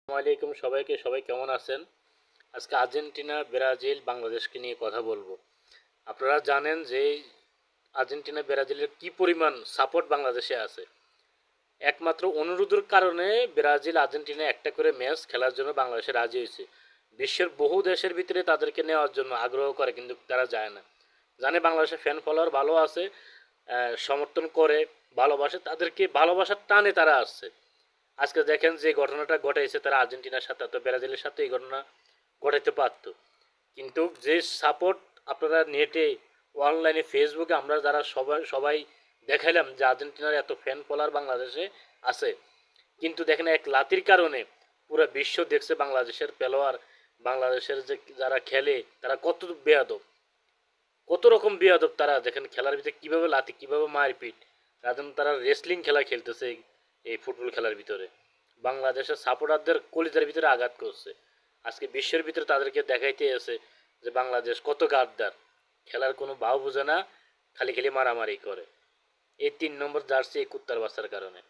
আসসালামু আলাইকুম সবাইকে। সবাই কেমন আছেন? আজকে আর্জেন্টিনা, ব্রাজিল, বাংলাদেশকে নিয়ে কথা বলবো। আপনারা জানেন যে আর্জেন্টিনা, ব্রাজিলের কি পরিমাণ সাপোর্ট বাংলাদেশে আছে। একমাত্র অনুরোধের কারণে ব্রাজিল, আর্জেন্টিনা একটা করে ম্যাচ খেলার জন্য বাংলাদেশে রাজি হয়েছে। বিশ্বের বহু দেশের ভিতরে তাদেরকে নেওয়ার জন্য আগ্রহ করে, কিন্তু তারা যায় না। জানে বাংলাদেশের ফ্যান ফলোয়ার ভালো আছে, সমর্থন করে, ভালোবাসে, তাদেরকে ভালোবাসার টানে তারা আসছে। আজকে দেখেন যে ঘটনাটা ঘটাইছে, তারা আর্জেন্টিনার সাথে অথবা ব্রাজিলের সাথে এই ঘটনা ঘটাইতে পারত, কিন্তু যে সাপোর্ট আপনারা নেটে, অনলাইনে, ফেসবুকে আমরা যারা সবাই সবাই দেখাইলাম যে আর্জেন্টিনার এত ফ্যান ফলোয়ার বাংলাদেশে আছে, কিন্তু দেখেন এক লাতির কারণে পুরো বিশ্ব দেখছে বাংলাদেশের প্লেয়ার, বাংলাদেশের যে যারা খেলে তারা কত বেয়াদব, কত রকম বেয়াদব। তারা দেখেন খেলার ভিতরে কীভাবে লাতি, কীভাবে মারপিট, তারা রেসলিং খেলা খেলতেছে এই ফুটবল খেলার ভিতরে। বাংলাদেশের সাপোর্টারদের কলিজার ভিতরে আঘাত করছে। আজকে বিশ্বের ভিতরে তাদেরকে দেখাইতে এসে যে বাংলাদেশ কত গাদ্দার, খেলার কোনো ভাও বোঝে না, খালি খালি মারামারি করে। এই 3 নম্বর জার্সি এই কুত্তার বাচ্চার কারণে।